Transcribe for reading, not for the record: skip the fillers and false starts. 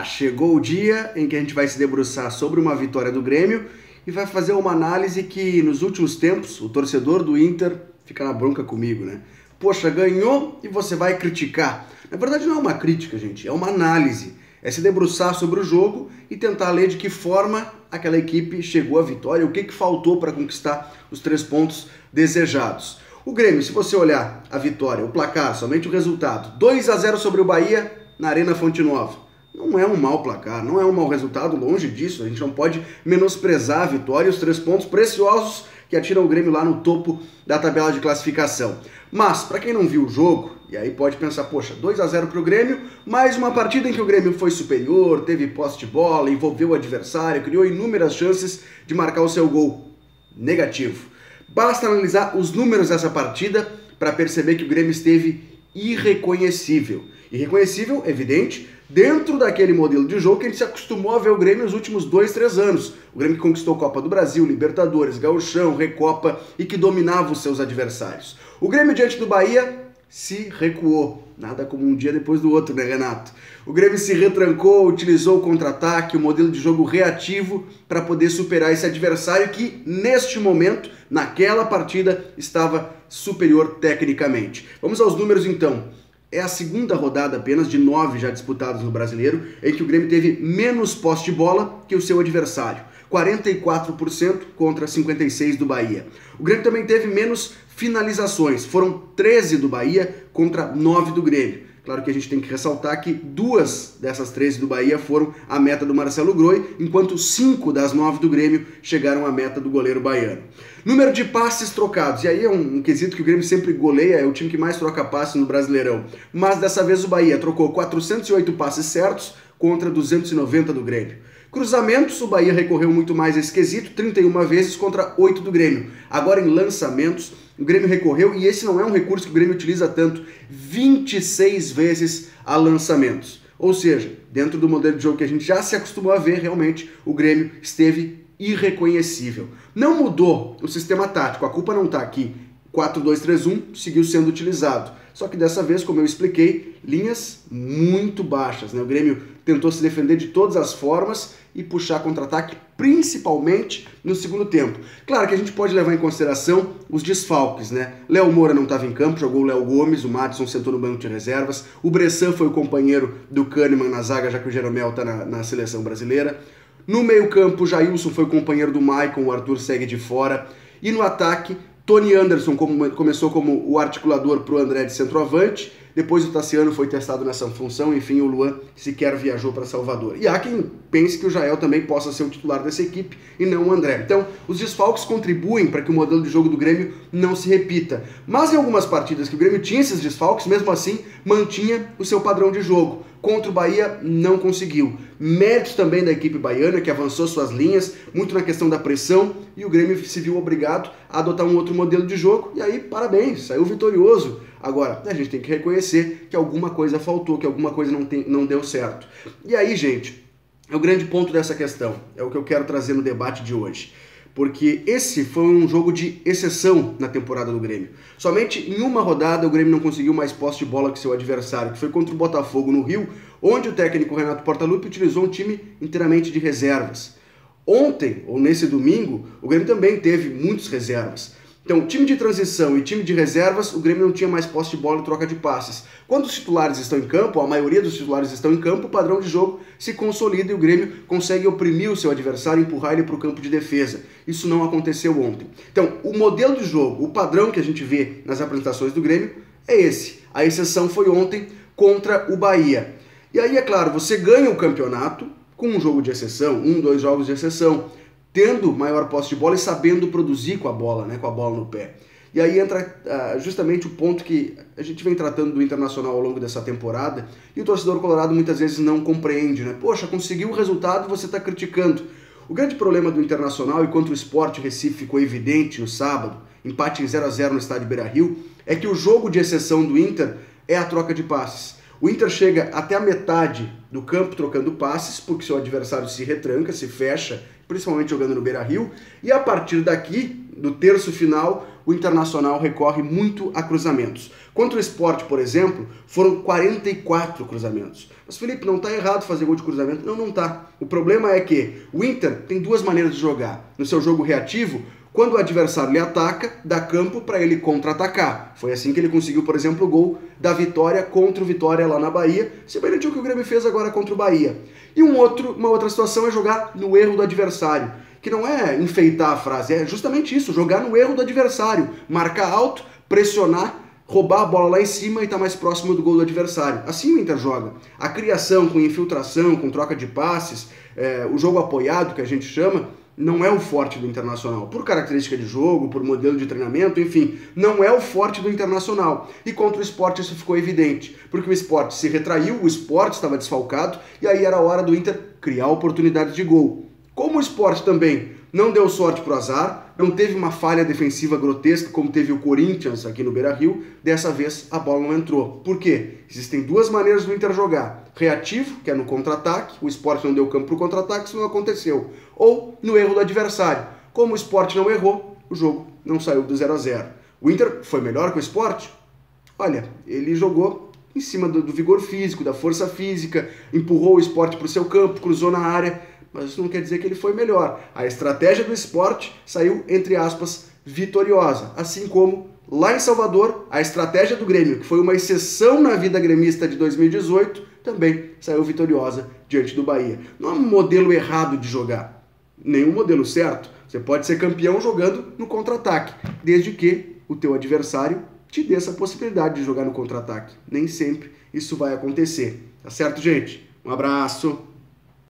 Chegou o dia em que a gente vai se debruçar sobre uma vitória do Grêmio e vai fazer uma análise que nos últimos tempos o torcedor do Inter fica na bronca comigo, né? Poxa, ganhou e você vai criticar. Na verdade não é uma crítica, gente, é uma análise. É se debruçar sobre o jogo e tentar ler de que forma aquela equipe chegou à vitória, o que faltou para conquistar os 3 pontos desejados. O Grêmio, se você olhar a vitória, o placar, somente o resultado, 2-0 sobre o Bahia na Arena Fonte Nova. Não é um mau placar, não é um mau resultado, longe disso. A gente não pode menosprezar a vitória e os 3 pontos preciosos que atiram o Grêmio lá no topo da tabela de classificação. Mas, para quem não viu o jogo, e aí pode pensar, poxa, 2-0 para o Grêmio, mais uma partida em que o Grêmio foi superior, teve posse de bola, envolveu o adversário, criou inúmeras chances de marcar o seu gol. Negativo. Basta analisar os números dessa partida para perceber que o Grêmio esteve irreconhecível. Irreconhecível, evidente, dentro daquele modelo de jogo que a gente se acostumou a ver o Grêmio nos últimos 2, 3 anos. O Grêmio que conquistou Copa do Brasil, Libertadores, Gauchão, Recopa e que dominava os seus adversários. O Grêmio diante do Bahia se recuou. Nada como um dia depois do outro, né, Renato? O Grêmio se retrancou, utilizou o contra-ataque, o modelo de jogo reativo para poder superar esse adversário que, neste momento, naquela partida, estava superior tecnicamente. Vamos aos números então. É a segunda rodada apenas de 9 já disputados no Brasileiro, em que o Grêmio teve menos posse de bola que o seu adversário. 44% contra 56% do Bahia. O Grêmio também teve menos finalizações. Foram 13 do Bahia contra 9 do Grêmio. Claro que a gente tem que ressaltar que 2 dessas 13 do Bahia foram a meta do Marcelo Groi, enquanto 5 das 9 do Grêmio chegaram à meta do goleiro baiano. Número de passes trocados, e aí é um quesito que o Grêmio sempre goleia, é o time que mais troca passes no Brasileirão. Mas dessa vez o Bahia trocou 408 passes certos contra 290 do Grêmio. Cruzamentos, o Bahia recorreu muito mais a esse quesito, 31 vezes contra 8 do Grêmio. Agora em lançamentos, o Grêmio recorreu, e esse não é um recurso que o Grêmio utiliza tanto, 26 vezes a lançamentos. Ou seja, dentro do modelo de jogo que a gente já se acostumou a ver, realmente o Grêmio esteve irreconhecível. Não mudou o sistema tático, a culpa não está aqui. 4-2-3-1 seguiu sendo utilizado. Só que dessa vez, como eu expliquei, linhas muito baixas, né? O Grêmio tentou se defender de todas as formas e puxar contra-ataque, principalmente no segundo tempo. Claro que a gente pode levar em consideração os desfalques, né? Léo Moura não estava em campo, jogou o Léo Gomes, o Madison sentou no banco de reservas, o Bressan foi o companheiro do Kahneman na zaga, já que o Jeromel está na seleção brasileira. No meio-campo, o Jailson foi o companheiro do Maicon, o Arthur segue de fora. E no ataque, Tony Anderson começou como o articulador para o André de centroavante, depois o Tassiano foi testado nessa função, enfim, o Luan sequer viajou para Salvador. E há quem pense que o Jael também possa ser o titular dessa equipe e não o André. Então, os desfalques contribuem para que o modelo de jogo do Grêmio não se repita. Mas em algumas partidas que o Grêmio tinha esses desfalques, mesmo assim, mantinha o seu padrão de jogo. Contra o Bahia, não conseguiu. Méritos também da equipe baiana, que avançou suas linhas, muito na questão da pressão, e o Grêmio se viu obrigado a adotar um outro modelo de jogo, e aí, parabéns, saiu vitorioso. Agora, a gente tem que reconhecer que alguma coisa faltou, que alguma coisa não deu certo. E aí, gente, é o grande ponto dessa questão, é o que eu quero trazer no debate de hoje. Porque esse foi um jogo de exceção na temporada do Grêmio. Somente em uma rodada o Grêmio não conseguiu mais posse de bola que seu adversário, que foi contra o Botafogo no Rio, onde o técnico Renato Portaluppi utilizou um time inteiramente de reservas. Ontem, ou nesse domingo, o Grêmio também teve muitos reservas. Então, time de transição e time de reservas, o Grêmio não tinha mais posse de bola e troca de passes. Quando os titulares estão em campo, a maioria dos titulares estão em campo, o padrão de jogo se consolida e o Grêmio consegue oprimir o seu adversário e empurrar ele para o campo de defesa. Isso não aconteceu ontem. Então, o modelo de jogo, o padrão que a gente vê nas apresentações do Grêmio é esse. A exceção foi ontem contra o Bahia. E aí, é claro, você ganha o campeonato com um jogo de exceção, 2 jogos de exceção, tendo maior posse de bola e sabendo produzir com a bola, né, com a bola no pé. E aí entra justamente o ponto que a gente vem tratando do Internacional ao longo dessa temporada e o torcedor colorado muitas vezes não compreende, né? Poxa, conseguiu o resultado e você está criticando. O grande problema do Internacional, e contra o Sport Recife ficou evidente no sábado, empate em 0-0 no estádio Beira-Rio, é que o jogo de exceção do Inter é a troca de passes. O Inter chega até a metade do campo trocando passes, porque seu adversário se retranca, se fecha, principalmente jogando no Beira-Rio, e a partir daqui, do terço final, o Internacional recorre muito a cruzamentos. Contra o Sport, por exemplo, foram 44 cruzamentos. Mas, Felipe, não está errado fazer gol de cruzamento? Não, não está. O problema é que o Inter tem duas maneiras de jogar. No seu jogo reativo, quando o adversário lhe ataca, dá campo para ele contra-atacar. Foi assim que ele conseguiu, por exemplo, o gol da vitória contra o Vitória lá na Bahia, semelhante ao que o Grêmio fez agora contra o Bahia. E uma outra situação é jogar no erro do adversário, que não é enfeitar a frase, é justamente isso, jogar no erro do adversário, marcar alto, pressionar, roubar a bola lá em cima e estar mais próximo do gol do adversário. Assim o Inter joga. A criação com infiltração, com troca de passes, o jogo apoiado, que a gente chama, não é o forte do Internacional. Por característica de jogo, por modelo de treinamento, enfim, não é o forte do Internacional. E contra o Sport isso ficou evidente, porque o Sport se retraiu, o Sport estava desfalcado, e aí era a hora do Inter criar oportunidade de gol. Como o Sport também não deu sorte pro azar, não teve uma falha defensiva grotesca como teve o Corinthians aqui no Beira-Rio, dessa vez a bola não entrou. Por quê? Existem duas maneiras do Inter jogar. Reativo, que é no contra-ataque, o Sport não deu campo pro contra-ataque, isso não aconteceu. Ou no erro do adversário. Como o Sport não errou, o jogo não saiu do 0-0. O Inter foi melhor que o Sport? Olha, ele jogou em cima do vigor físico, da força física, empurrou o Sport pro seu campo, cruzou na área, mas isso não quer dizer que ele foi melhor. A estratégia do Sport saiu, entre aspas, vitoriosa. Assim como, lá em Salvador, a estratégia do Grêmio, que foi uma exceção na vida gremista de 2018, também saiu vitoriosa diante do Bahia. Não é um modelo errado de jogar, nenhum modelo certo. Você pode ser campeão jogando no contra-ataque, desde que o teu adversário te dê essa possibilidade de jogar no contra-ataque. Nem sempre isso vai acontecer. Tá certo, gente? Um abraço!